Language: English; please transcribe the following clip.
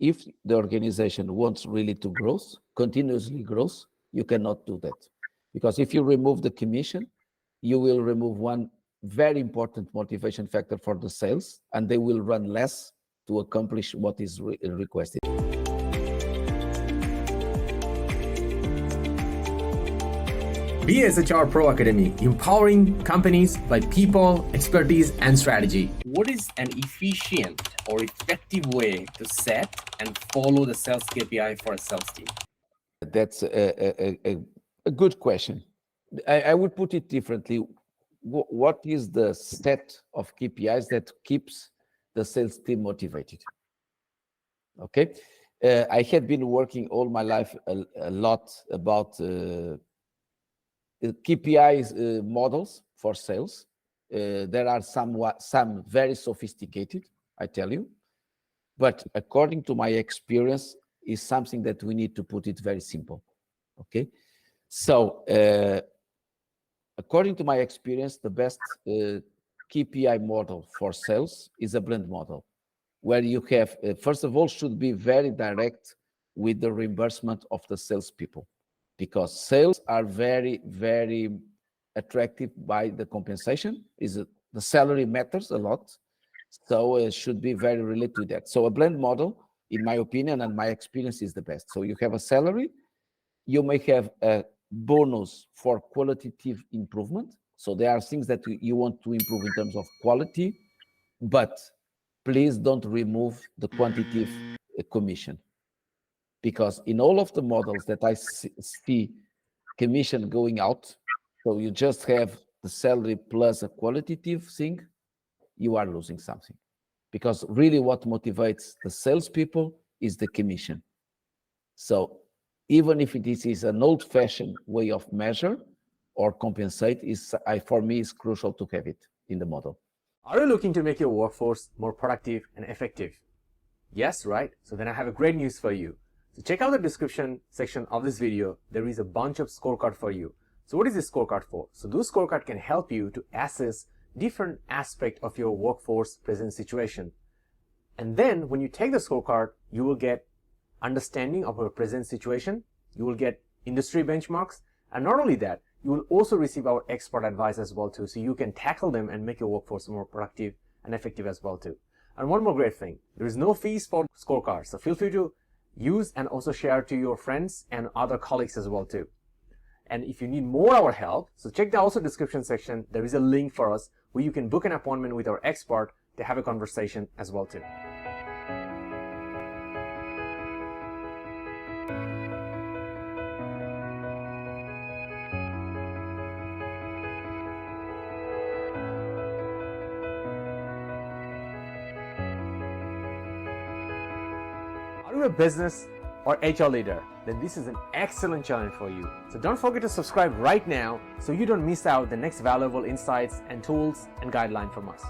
If the organization wants really to grow, continuously grows, you cannot do that. Because if you remove the commission, you will remove one very important motivation factor for the sales, and they will run less to accomplish what is requested. VSHR Pro Academy, empowering companies by people, expertise, and strategy. What is an efficient or effective way to set and follow the sales KPI for a sales team? That's a good question. I would put it differently. What is the set of KPIs that keeps the sales team motivated? Okay. I had been working all my life a lot about KPIs models for sales. There are some very sophisticated, I tell you, but according to my experience, is something that we need to put it very simple. Okay, so according to my experience, the best KPI model for sales is a blend model, where you have first of all should be very direct with the reimbursement of the salespeople, because sales are very, very attractive by the compensation. The salary matters a lot, so it should be very related to that. So a blend model, in my opinion and my experience, is the best. So you have a salary, you may have a bonus for qualitative improvement. So there are things that you want to improve in terms of quality, but please don't remove the quantitative commission. Because in all of the models that I see commission going out, so you just have the salary plus a qualitative thing, you are losing something. Because really what motivates the salespeople is the commission. So even if this is an old-fashioned way of measure or compensate, for me, it's crucial to have it in the model. Are you looking to make your workforce more productive and effective? Yes, right? So then I have a great news for you. So check out the description section of this video. There is a bunch of scorecard for you. So what is this scorecard for? So those scorecard can help you to assess different aspect of your workforce present situation. And then when you take the scorecard, you will get understanding of your present situation. You will get industry benchmarks. And not only that, you will also receive our expert advice as well too. So you can tackle them and make your workforce more productive and effective as well too. And one more great thing, there is no fees for scorecards. So feel free to use and also share to your friends and other colleagues as well too. And if you need more our help, so check the also description section. There is a link for us where you can book an appointment with our expert to have a conversation as well too. Are you a business or HR leader? Then this is an excellent challenge for you. So don't forget to subscribe right now so you don't miss out the next valuable insights and tools and guidelines from us.